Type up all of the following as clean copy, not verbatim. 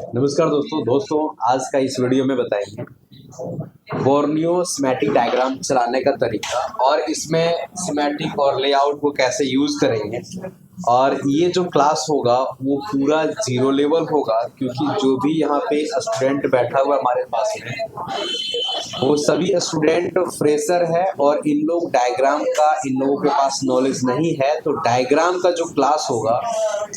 नमस्कार दोस्तों आज का इस वीडियो में बताएंगे बोर्नियो स्कीमेटिक डायग्राम चलाने का तरीका और इसमें स्कीमेटिक और लेआउट को कैसे यूज करेंगे। और ये जो क्लास होगा वो पूरा 0 लेवल होगा, क्योंकि जो भी यहाँ पे स्टूडेंट बैठा हुआ हमारे पास में वो सभी स्टूडेंट फ्रेशर है और इन लोगों के पास नॉलेज नहीं है। तो डायग्राम का जो क्लास होगा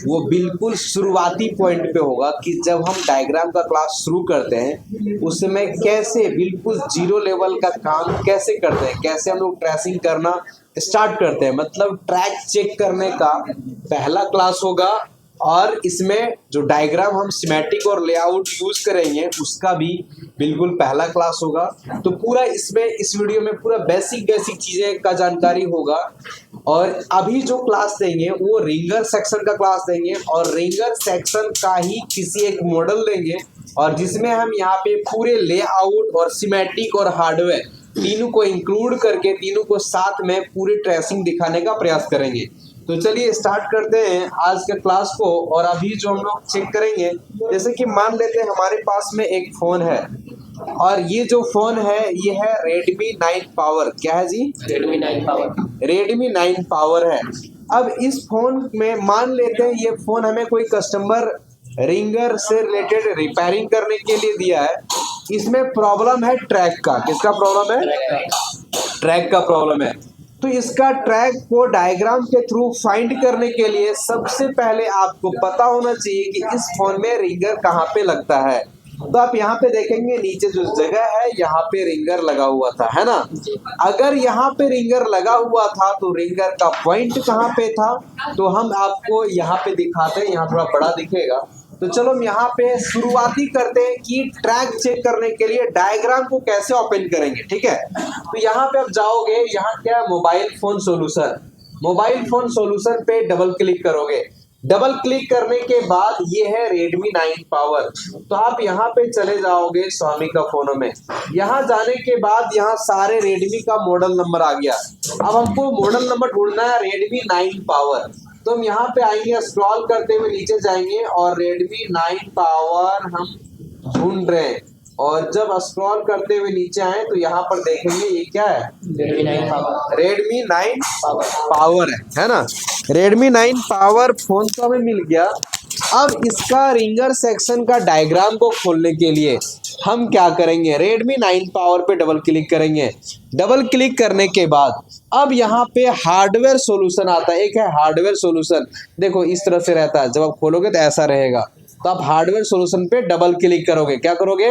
वो बिल्कुल शुरुआती पॉइंट पे होगा कि जब हम डायग्राम का क्लास शुरू करते हैं उसमें कैसे बिल्कुल 0 लेवल का काम कैसे करते हैं, कैसे हम लोग ट्रेसिंग करना स्टार्ट करते हैं, मतलब ट्रैक चेक करने का पहला क्लास होगा। और इसमें जो डायग्राम हम स्कीमेटिक और लेआउट यूज करेंगे उसका भी बिल्कुल पहला क्लास होगा। तो पूरा इसमें इस वीडियो में पूरा बेसिक चीजें का जानकारी होगा। और अभी जो क्लास देंगे वो रिंगर सेक्शन का क्लास देंगे और रिंगर सेक्शन का ही किसी एक मॉडल देंगे, और जिसमें हम यहाँ पे पूरे लेआउट और स्कीमेटिक और हार्डवेयर तीनों को इंक्लूड करके तीनों को साथ में पूरी ट्रेसिंग दिखाने का प्रयास करेंगे। तो चलिए स्टार्ट करते हैं आज के क्लास को। और अभी जो हम लोग चेक करेंगे, जैसे कि मान लेते हैं हमारे पास में एक फोन है और ये जो फोन है ये है Redmi 9 पावर। क्या है जी? Redmi 9 power. Redmi 9 पावर है। अब इस फोन में मान लेते हैं ये फोन हमें कोई कस्टमर रिंगर से रिलेटेड रिपेयरिंग करने के लिए दिया है। इसमें प्रॉब्लम है ट्रैक का। किसका प्रॉब्लम है? ट्रैक का प्रॉब्लम है। तो इसका ट्रैक को डायग्राम के थ्रू फाइंड करने के लिए सबसे पहले आपको पता होना चाहिए कि इस फोन में रिंगर कहाँ पे लगता है। तो आप यहाँ पे देखेंगे नीचे जो जगह है यहाँ पे रिंगर लगा हुआ था, है ना। अगर यहाँ पे रिंगर लगा हुआ था तो रिंगर का पॉइंट कहाँ पे था, तो हम आपको यहाँ पे दिखाते हैं। यहाँ थोड़ा बड़ा दिखेगा। तो चलो हम यहाँ पे शुरुआती करते हैं कि ट्रैक चेक करने के लिए डायग्राम को कैसे ओपन करेंगे। ठीक है, तो यहाँ पे आप जाओगे, यहाँ क्या है, mobile phone solution. Mobile phone solution पे डबल क्लिक करोगे। डबल क्लिक करने के बाद ये है Redmi 9 पावर। तो आप यहाँ पे चले जाओगे स्वामी का फोनों में। यहाँ जाने के बाद यहाँ सारे Redmi का मॉडल नंबर आ गया। अब हमको मॉडल नंबर ढूंढना है Redmi 9 पावर। तो हम यहाँ पे आएंगे, स्क्रॉल करते हुए नीचे जाएंगे और Redmi 9 पावर हम ढूंढ रहे हैं। और जब स्क्रॉल करते हुए नीचे आए तो यहाँ पर देखेंगे ये क्या है? Redmi 9 power. Redmi 9 पावर है ना। Redmi 9 पावर फोन तो हमें मिल गया। अब इसका रिंगर सेक्शन का डायग्राम को खोलने के लिए हम क्या करेंगे? Redmi 9 पावर पे डबल क्लिक करेंगे। डबल क्लिक करने के बाद अब यहाँ पे हार्डवेयर सॉल्यूशन आता है। एक है हार्डवेयर सॉल्यूशन, देखो इस तरह से रहता है। जब आप खोलोगे तो ऐसा रहेगा। तो आप हार्डवेयर सॉल्यूशन पे डबल क्लिक करोगे। क्या करोगे?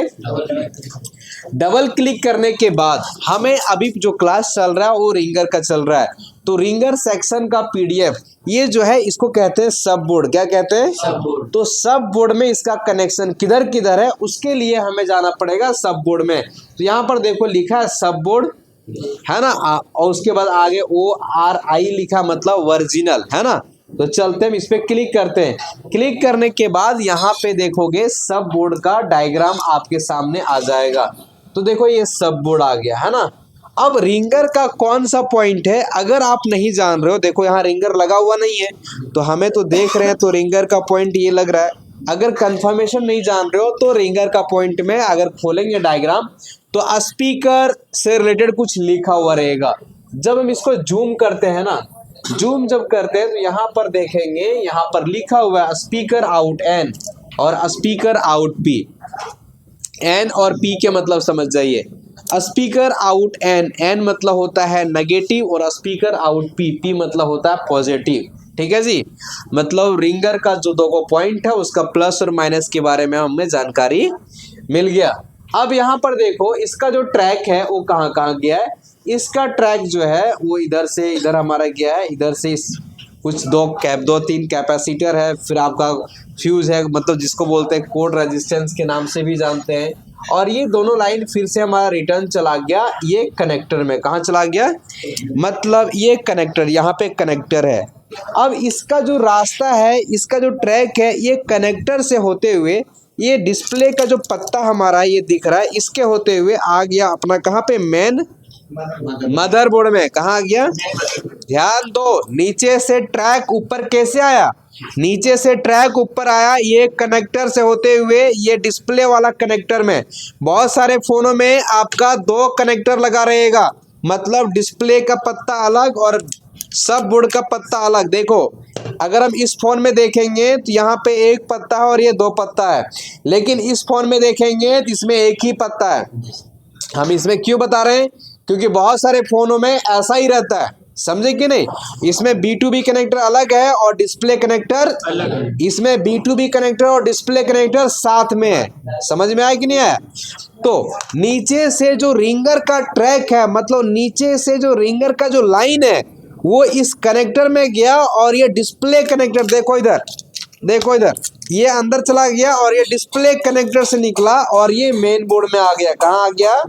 डबल क्लिक करने के बाद हमें अभी जो क्लास चल रहा है वो रिंगर का चल रहा है। तो रिंगर सेक्शन का पीडीएफ ये जो है इसको कहते हैं सब बोर्ड। क्या कहते हैं? सब बोर्ड। तो सब बोर्ड में इसका कनेक्शन किधर किधर है उसके लिए हमें जाना पड़ेगा सब बोर्ड में। तो यहाँ पर देखो लिखा है सब बोर्ड, है ना। और उसके बाद आगे ORI लिखा, मतलब वर्जिनल, है ना। तो चलते हम इस पे क्लिक करते हैं। क्लिक करने के बाद यहाँ पे देखोगे सब बोर्ड का डायग्राम आपके सामने आ जाएगा। तो देखो ये सब बोर्ड आ गया, है ना। अब रिंगर का कौन सा पॉइंट है अगर आप नहीं जान रहे हो, देखो यहाँ रिंगर लगा हुआ नहीं है तो हमें तो देख रहे हैं तो रिंगर का पॉइंट ये लग रहा है। अगर कंफर्मेशन नहीं जान रहे हो तो रिंगर का पॉइंट में अगर खोलेंगे डायग्राम तो स्पीकर से रिलेटेड कुछ लिखा हुआ रहेगा। जब हम इसको जूम करते हैं ना, जूम जब करते हैं तो यहाँ पर देखेंगे, यहाँ पर लिखा हुआ है स्पीकर आउट N और स्पीकर आउट P। N और P के मतलब समझ जाइए। स्पीकर आउट N मतलब होता है नेगेटिव और स्पीकर आउट P मतलब होता है पॉजिटिव। ठीक है जी, मतलब रिंगर का जो दो पॉइंट है उसका प्लस और माइनस के बारे में हमें जानकारी मिल गया। अब यहाँ पर देखो इसका जो ट्रैक है वो कहाँ कहाँ गया है। इसका ट्रैक जो है वो इधर से इधर हमारा गया है। इधर से कुछ दो तीन कैपेसिटर है, फिर आपका फ्यूज है, मतलब जिसको बोलते हैं कोड रेजिस्टेंस के नाम से भी जानते हैं। और ये दोनों लाइन फिर से हमारा रिटर्न चला गया ये कनेक्टर में। कहाँ चला गया? मतलब ये कनेक्टर, यहाँ पे कनेक्टर है। अब इसका जो रास्ता है, इसका जो ट्रैक है, ये कनेक्टर से होते हुए ये डिस्प्ले का जो पत्ता हमारा ये दिख रहा है इसके होते हुए आ गया अपना कहाँ पे? मेन मदरबोर्ड में। कहाँ आ गया? ध्यान दो, नीचे से ट्रैक ऊपर कैसे आया? नीचे से ट्रैक ऊपर आया, ये कनेक्टर से होते हुए ये डिस्प्ले वाला कनेक्टर में। बहुत सारे फोनों में आपका 2 कनेक्टर लगा रहेगा, मतलब डिस्प्ले का पत्ता अलग और सब बोर्ड का पत्ता अलग। देखो अगर हम इस फोन में देखेंगे तो यहाँ पे 1 पत्ता है और ये 2 पत्ता है, लेकिन इस फोन में देखेंगे तो इसमें 1 ही पत्ता है। हम इसमें क्यों बता रहे हैं, क्योंकि बहुत सारे फोनों में ऐसा ही रहता है, समझे कि नहीं। इसमें B2B कनेक्टर अलग है और डिस्प्ले कनेक्टर अलग है। इसमें B2B कनेक्टर और डिस्प्ले कनेक्टर साथ में है, समझ में आया कि नहीं आया। तो नीचे से जो रिंगर का ट्रैक है, मतलब नीचे से जो रिंगर का जो लाइन है वो इस कनेक्टर में गया और ये डिस्प्ले कनेक्टर, देखो इधर, देखो इधर, ये अंदर चला गया और ये डिस्प्ले कनेक्टर से निकला और ये मेन बोर्ड में आ गया। कहाँ आ गया।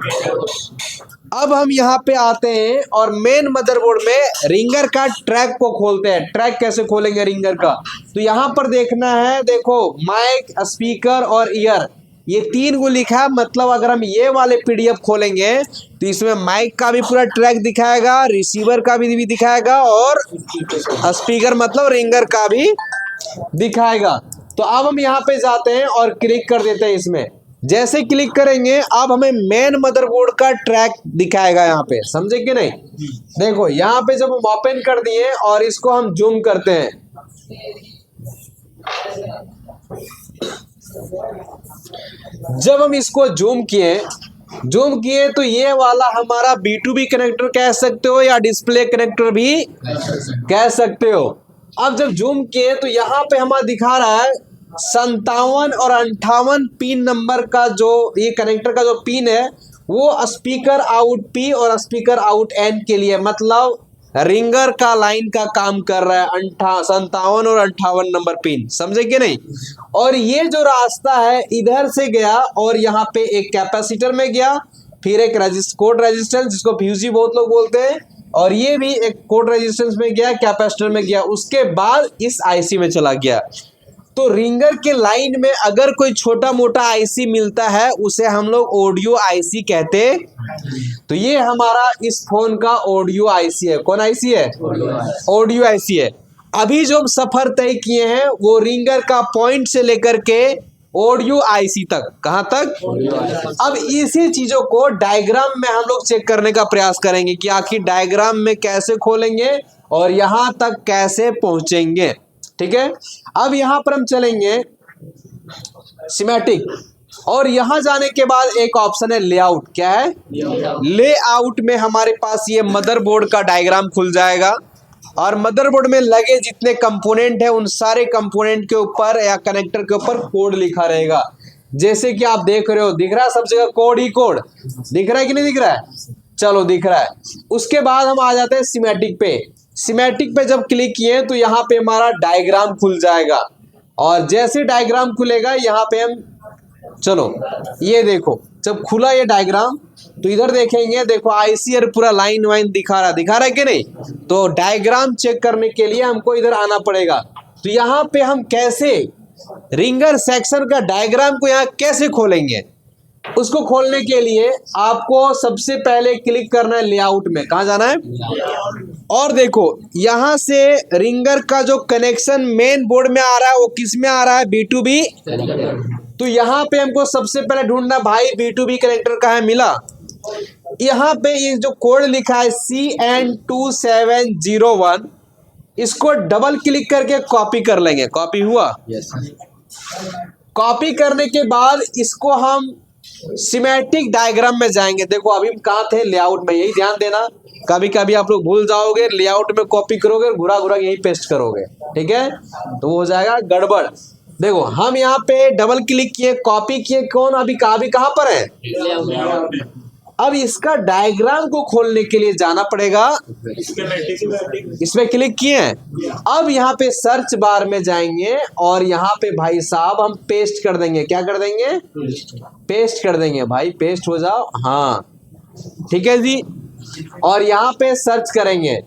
अब हम यहाँ पे आते हैं और मेन मदरबोर्ड में रिंगर का ट्रैक को खोलते हैं। ट्रैक कैसे खोलेंगे रिंगर का, तो यहाँ पर देखना है, देखो माइक, स्पीकर और ईयर, ये 3 को लिखा है। मतलब अगर हम ये वाले PDF खोलेंगे तो इसमें माइक का भी पूरा ट्रैक दिखाएगा, रिसीवर का भी दिखाएगा और स्पीकर मतलब रिंगर का भी दिखाएगा। तो अब हम यहाँ पे जाते हैं और क्लिक कर देते हैं इसमें। जैसे क्लिक करेंगे अब हमें मेन मदरबोर्ड का ट्रैक दिखाएगा यहाँ पे, समझे कि नहीं। देखो यहाँ पे जब हम ओपन कर दिए और इसको हम जूम करते हैं, जब हम इसको जूम किए तो ये वाला हमारा B2B कनेक्टर कह सकते हो या डिस्प्ले कनेक्टर भी कह सकते हो। अब जब जूम किए तो यहाँ पे हमारा दिखा रहा है 57 और 58 पिन नंबर का, जो ये कनेक्टर का जो पिन है वो स्पीकर आउट P और स्पीकर आउट N के लिए, मतलब रिंगर का लाइन का काम कर रहा है। 57 और 58 नंबर पिन, समझे कि नहीं। और ये जो रास्ता है इधर से गया और यहाँ पे एक कैपेसिटर में गया, फिर एक कोड रेजिस्टेंस जिसको फ्यूजी बहुत लोग बोलते हैं, और ये भी एक कोड रेजिस्टेंस में गया, कैपेसिटर में गया, उसके बाद इस IC में चला गया। तो रिंगर के लाइन में अगर कोई छोटा मोटा IC मिलता है उसे हम लोग ऑडियो IC कहते। तो ये हमारा इस फोन का ऑडियो IC है। कौन IC है, ऑडियो IC है। अभी जो हम सफर तय किए हैं वो रिंगर का पॉइंट से लेकर के ऑडियो IC तक, कहां तक। अब इसी चीजों को डायग्राम में हम लोग चेक करने का प्रयास करेंगे कि आखिर डायग्राम में कैसे खोलेंगे और यहां तक कैसे पहुंचेंगे, ठीक है। अब यहां पर हम चलेंगे सिमेटिक, और यहां जाने के बाद एक ऑप्शन है लेआउट। क्या है, लेआउट में हमारे पास ये मदरबोर्ड का डायग्राम खुल जाएगा और मदरबोर्ड में लगे जितने कंपोनेंट है उन सारे कंपोनेंट के ऊपर या कनेक्टर के ऊपर कोड लिखा रहेगा। जैसे कि आप देख रहे हो, दिख रहा है सब जगह कोड ही कोड, दिख रहा है कि नहीं दिख रहा है, चलो दिख रहा है। उसके बाद हम आ जाते हैं सिमेटिक पे। सिमेटिक पे जब क्लिक किए तो यहाँ पे हमारा डायग्राम खुल जाएगा, और जैसे डायग्राम खुलेगा यहाँ पे हम, चलो ये देखो जब खुला ये डायग्राम तो इधर देखेंगे, देखो IC और पूरा लाइन वाइन दिखा रहा है कि नहीं। तो डायग्राम चेक करने के लिए हमको इधर आना पड़ेगा। तो यहाँ पे हम कैसे रिंगर सेक्शन का डायग्राम को यहाँ कैसे खोलेंगे, उसको खोलने के लिए आपको सबसे पहले क्लिक करना है लेआउट में। कहाँ जाना है, और देखो यहाँ से रिंगर का जो कनेक्शन मेन बोर्ड में आ रहा है वो किस में आ रहा है, B2B। तो यहाँ पे हमको सबसे पहले ढूंढना भाई B2B कनेक्टर का है, मिला। यहाँ पे ये जो कोड लिखा है CN2701, इसको डबल क्लिक करके कॉपी कर लेंगे। कॉपी हुआ, कॉपी करने के बाद इसको हम सिमेटिक डायग्राम में जाएंगे। देखो अभी हम कहाँ थे, लेआउट में, यही ध्यान देना। कभी कभी आप लोग भूल जाओगे, लेआउट में कॉपी करोगे, घुरा घुरा यही पेस्ट करोगे, ठीक है, तो वो हो जाएगा गड़बड़। देखो हम यहाँ पे डबल क्लिक किए, कॉपी किए, कौन अभी कहाँ पर है। अब इसका डायग्राम को खोलने के लिए जाना पड़ेगा, इसमें क्लिक किए हैं। अब यहाँ पे सर्च बार में जाएंगे और यहाँ पे भाई साहब हम पेस्ट कर देंगे। क्या कर देंगे, पेस्ट कर देंगे भाई, पेस्ट हो जाओ, हाँ ठीक है जी। और यहाँ पे सर्च करेंगे,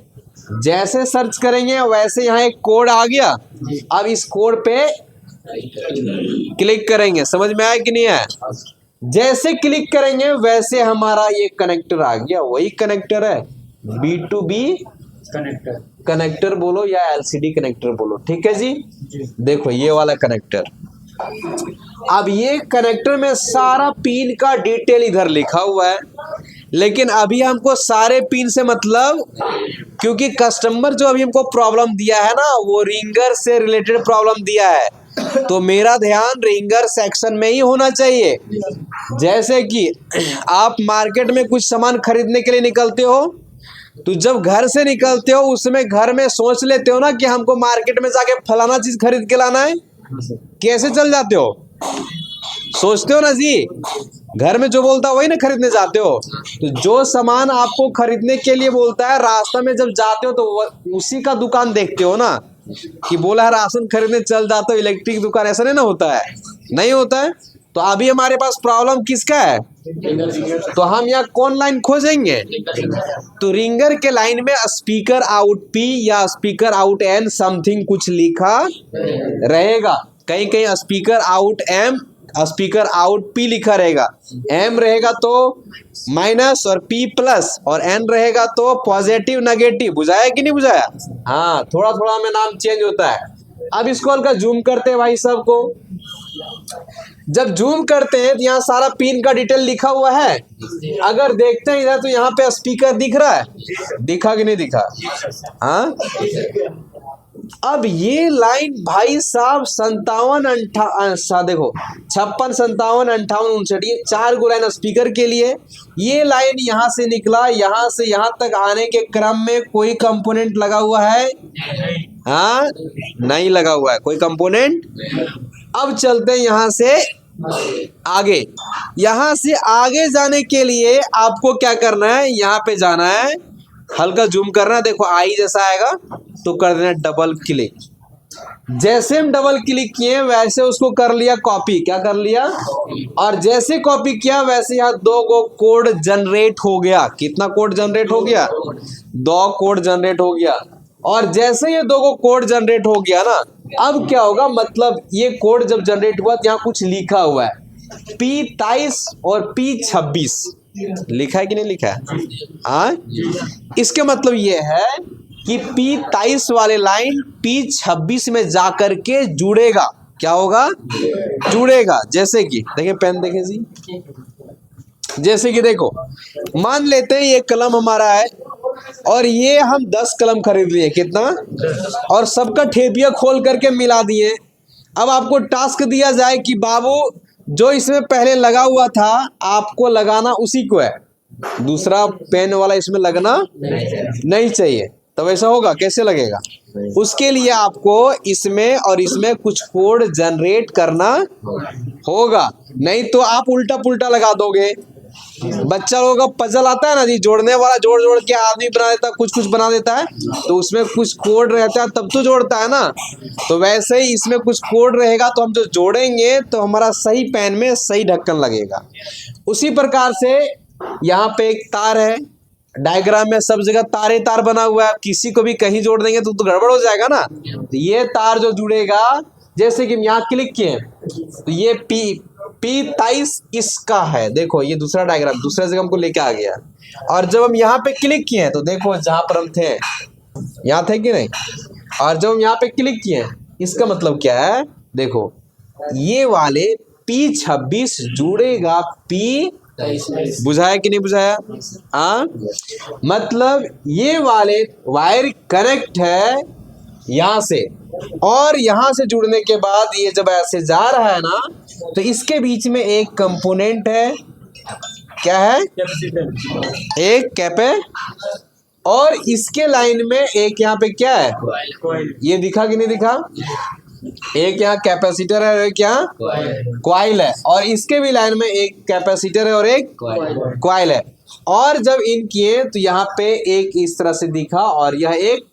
जैसे सर्च करेंगे वैसे यहाँ एक कोड आ गया। अब इस कोड पे क्लिक करेंगे, समझ में आया कि नहीं है। जैसे क्लिक करेंगे वैसे हमारा ये कनेक्टर आ गया, वही कनेक्टर है B2B कनेक्टर। कनेक्टर बोलो या एलसीडी कनेक्टर बोलो, ठीक है जी। देखो ये वाला कनेक्टर, अब ये कनेक्टर में सारा पिन का डिटेल इधर लिखा हुआ है, लेकिन अभी हमको सारे पिन से मतलब, क्योंकि कस्टमर जो अभी हमको प्रॉब्लम दिया है ना वो रिंगर से रिलेटेड प्रॉब्लम दिया है, तो मेरा ध्यान रिंगर सेक्शन में ही होना चाहिए। जैसे कि आप मार्केट में कुछ सामान खरीदने के लिए निकलते हो, तो जब घर से निकलते हो उसमें घर में सोच लेते हो ना कि हमको मार्केट में जाके फलाना चीज खरीद के लाना है, कैसे चल जाते हो, सोचते हो ना जी, घर में जो बोलता है वही ना खरीदने जाते हो। तो जो सामान आपको खरीदने के लिए बोलता है, रास्ता में जब जाते हो तो उसी का दुकान देखते हो ना, कि बोला है राशन खरीदने चल जाते हो इलेक्ट्रिक दुकान, ऐसा नहीं ना होता है, नहीं होता है। तो अभी हमारे पास प्रॉब्लम किसका है, तो हम यहाँ कौन लाइन खोजेंगे, तो रिंगर के लाइन में स्पीकर आउट पी या स्पीकर आउट एन समथिंग कुछ लिखा रहेगा, कहीं कहीं speaker out M, speaker out P लिखा रहेगा, एम रहेगा तो माइनस और पी प्लस, और एन रहेगा तो पॉजिटिव नेगेटिव। बुझाया कि नहीं बुझाया, हाँ थोड़ा थोड़ा में नाम चेंज होता है। अब इसको हल्का जूम करते हैं भाई साहब को, जब जूम करते हैं तो यहाँ सारा पिन का डिटेल लिखा हुआ है। अगर देखते हैं इधर तो यहाँ पे स्पीकर दिख रहा है, दिखा कि नहीं दिखा, हाँ। अब ये लाइन भाई साहब 57 देखो 56 57 58 59, ये 4 गो लाइन स्पीकर के लिए। ये लाइन यहाँ से निकला, यहाँ से यहाँ तक आने के क्रम में कोई कंपोनेंट लगा हुआ है, हाँ नहीं लगा हुआ है कोई कंपोनेंट। अब चलते हैं यहाँ से आगे, यहाँ से आगे जाने के लिए आपको क्या करना है, यहाँ पे जाना है, हल्का जूम करना है, देखो आई जैसा आएगा तो कर देना डबल क्लिक। जैसे हम डबल क्लिक किए वैसे उसको कर लिया कॉपी, क्या कर लिया, और जैसे कॉपी किया वैसे यहाँ 2 गो कोड जनरेट हो गया। कितना कोड जनरेट हो गया, 2 कोड जनरेट हो गया। और जैसे ये 2 गो कोड जनरेट हो गया ना, अब क्या होगा, मतलब ये कोड जब जनरेट हुआ तो यहाँ कुछ लिखा हुआ है, P23 और P26 लिखा है कि नहीं लिखा है, हाँ। इसके मतलब ये है कि P23 वाले लाइन P26 में जाकर के जुड़ेगा, क्या होगा, जुड़ेगा। जैसे कि देखिए पेन देखें जी, जैसे कि देखो मान लेते हैं ये कलम हमारा है और ये हम 10 कलम खरीद लिए, कितना, और सबका ठेपिया खोल करके मिला दिए। अब आपको टास्क दिया जाए कि बाबू जो इसमें पहले लगा हुआ था आपको लगाना उसी को है, दूसरा पेन वाला इसमें लगना नहीं चाहिए। तो वैसा होगा, कैसे लगेगा, उसके लिए आपको इसमें और इसमें कुछ कोड जनरेट करना होगा, नहीं तो आप उल्टा पुल्टा लगा दोगे। बच्चा लोगों का पजल आता है ना जी, जोड़ने वाला जोड़ जोड़ के आदमी बना देता है, कुछ कुछ बना देता है, तो उसमें कुछ कोड रहता है तब तो जोड़ता है ना। तो वैसे ही इसमें कुछ कोड रहेगा तो हम जो जोड़ेंगे तो हमारा सही पेन में सही ढक्कन लगेगा। उसी प्रकार से यहाँ पे एक तार है, डायग्राम में सब जगह तारे तार बना हुआ है, किसी को भी कहीं जोड़ देंगे तो गड़बड़ हो जाएगा ना। तो ये तार जो जुड़ेगा, जैसे कि हम यहाँ क्लिक किए तो ये P23 इसका है, देखो ये दूसरा डायग्राम दूसरा जगह हमको लेके आ गया। और जब हम यहाँ पे क्लिक किए तो देखो जहां पर हम थे यहाँ थे कि नहीं, और जब हम यहाँ पे क्लिक किए इसका मतलब क्या है, देखो ये वाले P26 जुड़ेगा बुझाया कि नहीं बुझाया, हाँ। मतलब ये वाले वायर कनेक्ट है यहाँ से, और यहाँ से जुड़ने के बाद ये जब ऐसे जा रहा है ना तो इसके बीच में एक कंपोनेंट है, क्या है, एक कैपे, और इसके लाइन में एक यहाँ पे क्या है, ये दिखा कि नहीं दिखा, एक यहाँ कैपेसिटर है और एक यहाँ क्वाइल है, और इसके भी लाइन में एक कैपेसिटर है और एक क्वाइल है। और जब इन किए तो यहाँ पे एक इस तरह से दिखा, और यह एक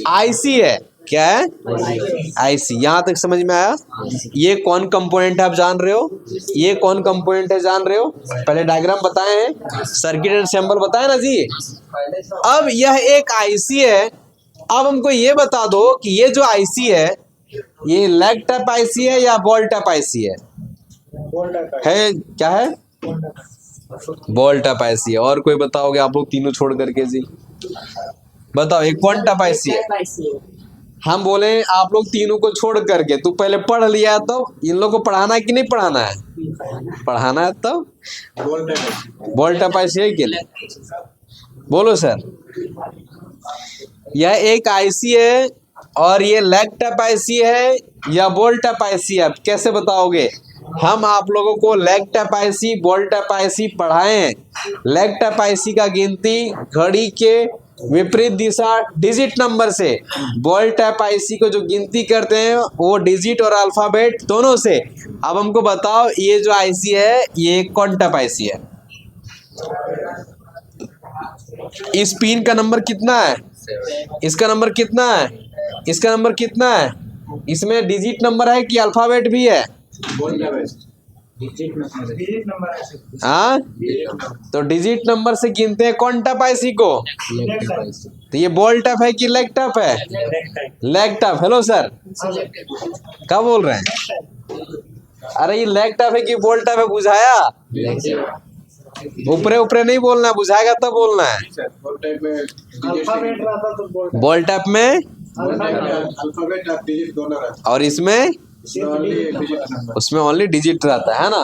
आईसी है, क्या है, आईसी। यहाँ तक समझ में आया। ये कौन कंपोनेंट है आप जान रहे हो, ये कौन कंपोनेंट है जान रहे हो, पहले डायग्राम बताए हैं, सर्किट एंड सिंबल बताए ना जी। अब यह एक आईसी है। अब हमको ये बता दो कि ये जो आईसी है ये लेग टाइप आईसी है या बॉल टाइप आईसी है, क्या है, बॉल टाइप आईसी है। और कोई बताओगे आप लोग तीनों छोड़ करके जी, बताओ ये कौन टाइप आईसी है? हम बोले आप लोग तीनों को छोड़ करके तू पहले पढ़ लिया है, तो इन लोग को पढ़ाना है कि नहीं पढ़ाना है? पढ़ाना है। तो बॉल टाइप आईसी है कि नहीं? बोलो सर। यह एक आईसी है और ये लेग टाइप आईसी है या बॉल टाइप आईसी है? आप कैसे बताओगे? हम आप लोगों को leg type IC, ball type IC पढ़ाए हैं। लेग टाइप आईसी का गिनती घड़ी के विपरीत दिशा डिजिट नंबर से, बॉल टाइप आईसी को जो गिनती करते हैं वो डिजिट और अल्फाबेट दोनों से। अब हमको बताओ ये जो आईसी है ये कौन टाइप आईसी है? इस पिन का नंबर कितना है? इसका नंबर कितना है? इसका नंबर कितना है? इसमें डिजिट नंबर है कि अल्फाबेट भी है? हाँ, तो डिजिट नंबर से गिनते हैं कौन टाइप आईसी को? तो ये बॉल टाइप है कि लेग टाइप है? Leg type. हेलो सर, क्या बोल रहे हैं? अरे ये लेग टाइप है कि बॉल टाइप है, बुझाया? ऊपरे ऊपरे नहीं बोलना, बुझाएगा तब बोलना है। बॉल टाइप में और इसमें उसमें ओनली डिजिट रहता है ना?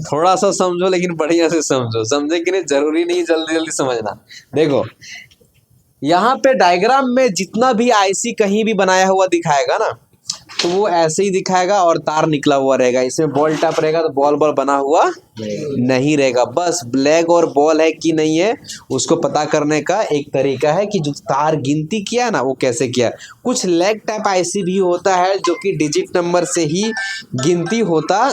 थोड़ा सा समझो, लेकिन बढ़िया से समझो। समझे कि नहीं? जरूरी नहीं जल्दी जल्दी समझना। देखो यहाँ पे डायग्राम में जितना भी आईसी कहीं भी बनाया हुआ दिखाएगा ना, तो वो ऐसे ही दिखाएगा और तार निकला हुआ रहेगा। इसमें बॉल टाइप रहेगा तो बॉल बॉल बना हुआ नहीं रहेगा। बस लेग और बॉल है कि नहीं है उसको पता करने का एक तरीका है कि जो तार गिनती किया ना वो कैसे किया। कुछ लेग टाइप आईसी भी होता है जो कि डिजिट नंबर से ही गिनती होता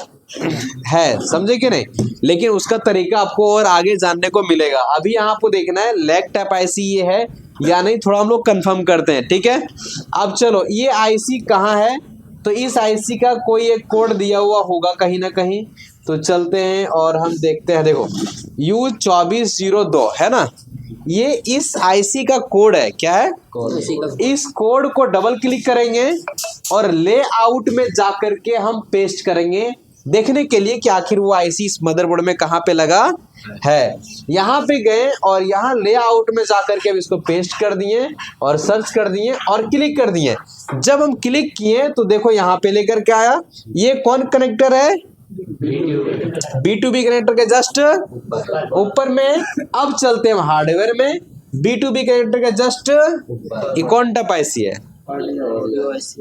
है, समझे कि नहीं? लेकिन उसका तरीका आपको और आगे जानने को मिलेगा। अभी यहाँ आपको देखना है लेग टाइप आईसी ये है या नहीं, थोड़ा हम लोग कंफर्म करते हैं, ठीक है? अब चलो ये आईसी कहाँ है? तो इस आईसी का कोई एक कोड दिया हुआ होगा कहीं ना कहीं, तो चलते हैं और हम देखते हैं। देखो U2402 है ना, ये इस आईसी का कोड है। क्या है? इस कोड को डबल क्लिक करेंगे और लेआउट में जा करके हम पेस्ट करेंगे देखने के लिए कि आखिर वो आईसी इस मदरबोर्ड में कहाँ पे लगा है। यहाँ पे गए और यहाँ लेआउट में जाकर के अब इसको पेस्ट कर दिए और सर्च कर दिए और क्लिक कर दिए। जब हम क्लिक किए तो देखो यहाँ पे लेकर के आया। ये कौन कनेक्टर है? B2B कनेक्टर के जस्ट ऊपर में। अब चलते हैं हार्डवेयर में। B2B कनेक्टर के जस्ट कौन टाइप आईसी है?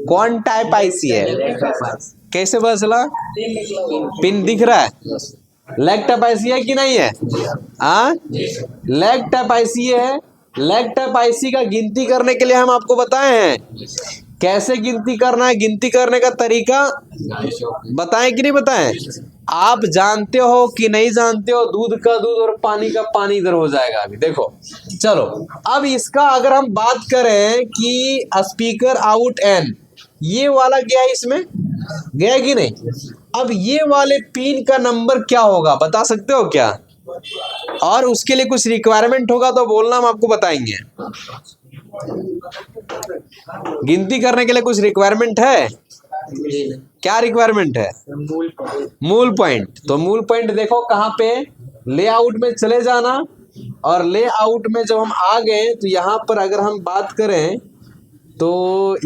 कौन टाइप आईसी है? कैसे पता चला? पिन दिख रहा है? लेग टाइप आईसी है कि नहीं है? हाँ, लेग टाइप आईसी है। लेग टाइप आईसी का गिनती करने के लिए हम आपको बताए हैं कैसे गिनती करना है। गिनती करने का तरीका बताएं कि नहीं बताएं? आप जानते हो कि नहीं जानते हो? दूध का दूध और पानी का पानी इधर हो जाएगा अभी। देखो चलो, अब इसका अगर हम बात करें कि स्पीकर आउट एन, ये वाला गया इसमें, गया कि नहीं? अब ये वाले पिन का नंबर क्या होगा बता सकते हो क्या? और उसके लिए कुछ रिक्वायरमेंट होगा तो बोलना, हम आपको बताएंगे। गिनती करने के लिए कुछ रिक्वायरमेंट है? क्या रिक्वायरमेंट है? मूल पॉइंट। तो मूल पॉइंट देखो कहाँ पे? लेआउट में चले जाना और लेआउट में जब हम आ गए तो यहाँ पर अगर हम बात करें तो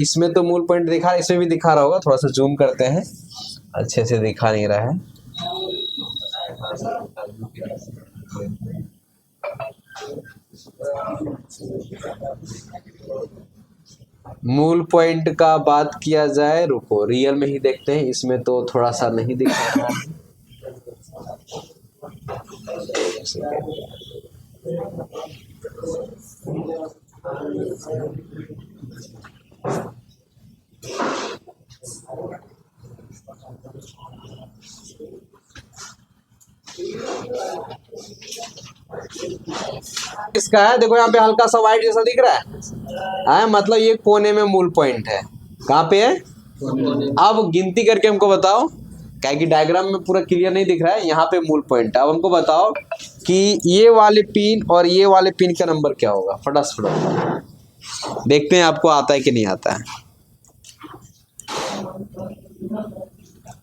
इसमें तो मूल पॉइंट दिखा, इसमें भी दिखा रहा होगा। थोड़ा सा जूम करते हैं, अच्छे से दिखा नहीं रहा है। मूल पॉइंट का बात किया जाए, रुको रियल में ही देखते हैं। इसमें तो थोड़ा सा नहीं दिखा रहा है। इसका है देखो, यहाँ पे हल्का सा व्हाइट जैसा दिख रहा है, मतलब ये कोने में मूल पॉइंट है। कहाँ पे है? अब गिनती करके हमको बताओ, क्या कि डायग्राम में पूरा क्लियर नहीं दिख रहा है। यहाँ पे मूल पॉइंट है। अब हमको बताओ कि ये वाले पिन और ये वाले पिन का नंबर क्या होगा? फटाफट देखते हैं आपको आता है कि नहीं आता है।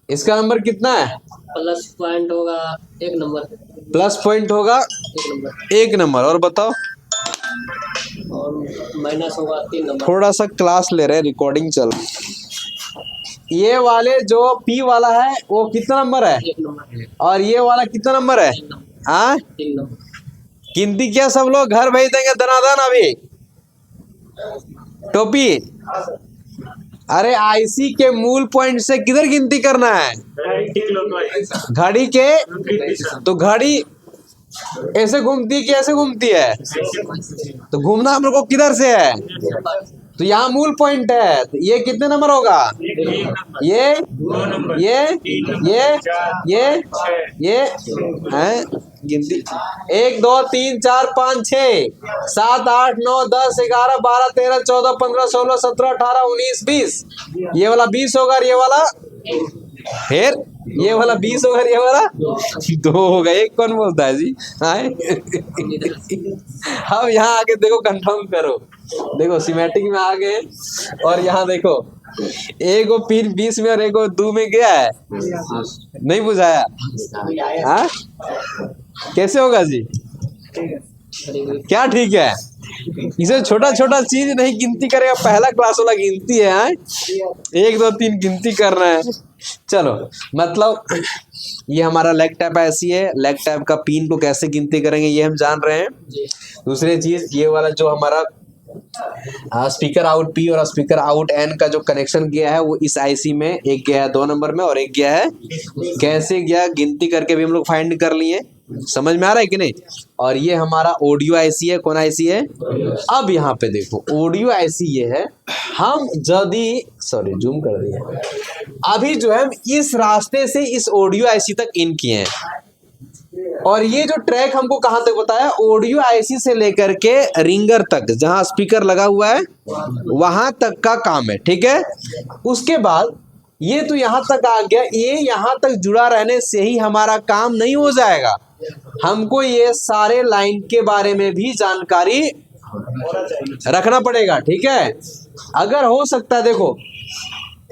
इसका नंबर कितना है? प्लस पॉइंट होगा एक नंबर। प्लस पॉइंट होगा एक नंबर। और बताओ और माइनस होगा 3 नंबर। थोड़ा सा क्लास ले रहे हैं, रिकॉर्डिंग चल। ये वाले जो P वाला है वो कितना नंबर है 1 नंबर है। और ये वाला कितना नंबर है? 3 नंबर। हाँ 3 नंबर। गिनती क्या सब लोग घर भेज देंगे दनादन अभी? टोपी, अरे आईसी के मूल पॉइंट से किधर गिनती करना है? घड़ी के, तो घड़ी ऐसे घूमती है कि ऐसे घूमती है? तो घूमना हम लोग को किधर से है? तो यहाँ मूल पॉइंट है, तो ये कितने नंबर होगा? ये ये है गिनती 1 2 3 4 5 6 7 8 9 10 11 12 13 14 15 16 17 18 19 20। ये वाला 20 होगा और ये वाला, फिर ये वाला 20 होगा और ये वाला 2 होगा। एक कौन बोलता है जी? आए अब यहाँ आके देखो, कंफर्म करो। देखो सिमेट्रिक में आ गए और यहाँ देखो एक वो पिन 20 में और एक वो 2 में गया है, नहीं बुझाया? हाँ कैसे होगा जी? क्या ठीक है? इसे छोटा छोटा चीज नहीं गिनती करेगा, पहला क्लास वाला गिनती है। हाँ 1 2 3 गिनती कर रहे हैं। चलो मतलब ये हमारा लेग टैप ऐसी है, लेग टैप का पिन को कैसे गिनती करेंगे ये हम जान रहे हैं। दूसरी चीज ये वाला जो हमारा स्पीकर आउट P और स्पीकर आउट N का जो कनेक्शन गया है वो इस आईसी में, एक गया है 2 नंबर में और एक गया है, कैसे गया गिनती करके भी हम लोग फाइंड कर लिए। समझ में आ रहा है कि नहीं? और ये हमारा ऑडियो आईसी है। कौन आईसी है? अब यहाँ पे देखो ऑडियो आईसी ये है। हम यदि सॉरी जूम कर दिया, अभी जो है हम इस रास्ते से इस ऑडियो आईसी तक इन किए हैं और ये जो ट्रैक हमको कहां तक बताया, ऑडियो आईसी से लेकर के रिंगर तक जहां स्पीकर लगा हुआ है वहां तक का काम है। ठीक है, उसके बाद ये तो यहां तक आ गया, ये यहां तक जुड़ा रहने से ही हमारा काम नहीं हो जाएगा, हमको ये सारे लाइन के बारे में भी जानकारी रखना पड़ेगा। ठीक है, अगर हो सकता है, देखो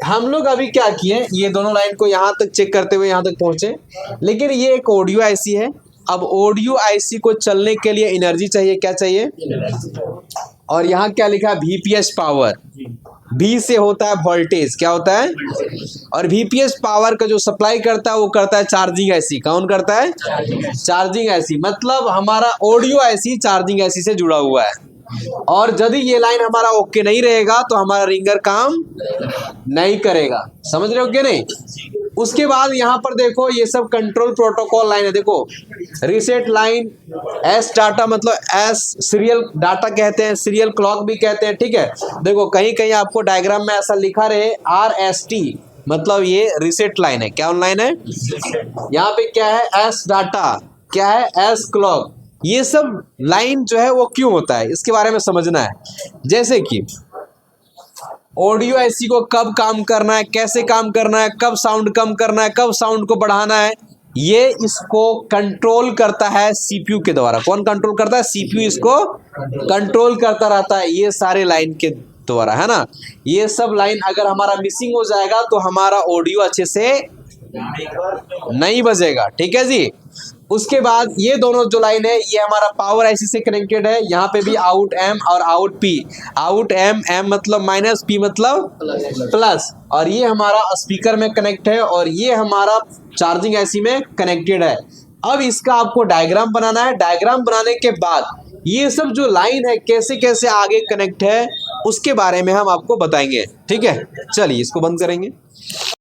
हम लोग अभी क्या किए, ये दोनों लाइन को यहाँ तक चेक करते हुए यहाँ तक पहुंचे, लेकिन ये एक ऑडियो आईसी है। अब ऑडियो आईसी को चलने के लिए एनर्जी चाहिए, क्या चाहिए? और यहाँ क्या लिखा है? VPS power. V से होता है वोल्टेज, क्या होता है? और VPS पावर का जो सप्लाई करता है वो करता है चार्जिंग आईसी। कौन करता है? Charging IC. मतलब हमारा ऑडियो आईसी चार्जिंग आईसी से जुड़ा हुआ है और यदि ये लाइन हमारा ओके नहीं रहेगा तो हमारा रिंगर काम नहीं करेगा। समझ रहे हो कि नहीं? उसके बाद यहाँ पर देखो ये सब कंट्रोल प्रोटोकॉल लाइन है। देखो रीसेट लाइन, एस डाटा मतलब एस सीरियल डाटा कहते हैं, सीरियल क्लॉक भी कहते हैं। ठीक है, देखो कहीं कहीं आपको डायग्राम में ऐसा लिखा रहे RST, मतलब ये रीसेट लाइन है। क्या लाइन है? यहाँ पे क्या है? एस डाटा, क्या है? S clock. ये सब लाइन जो है वो क्यों होता है इसके बारे में समझना है। जैसे कि ऑडियो आईसी को कब काम करना है, कैसे काम करना है, कब साउंड कम करना है, कब साउंड को बढ़ाना है, ये इसको कंट्रोल करता है सीपीयू के द्वारा। कौन कंट्रोल करता है? सीपीयू इसको कंट्रोल करता रहता है ये सारे लाइन के द्वारा, है ना। ये सब लाइन अगर हमारा मिसिंग हो जाएगा तो हमारा ऑडियो अच्छे से नहीं बजेगा। ठीक है जी। उसके बाद ये दोनों जो लाइन है ये हमारा पावर आईसी से कनेक्टेड है। यहाँ पे भी आउट एम और out P, out M, M मतलब माइनस, पी मतलब प्लस, और ये हमारा स्पीकर में कनेक्ट है और ये हमारा चार्जिंग आईसी में कनेक्टेड है। अब इसका आपको डायग्राम बनाना है। डायग्राम बनाने के बाद ये सब जो लाइन है कैसे कैसे आगे कनेक्ट है उसके बारे में हम आपको बताएंगे। ठीक है, चलिए इसको बंद करेंगे।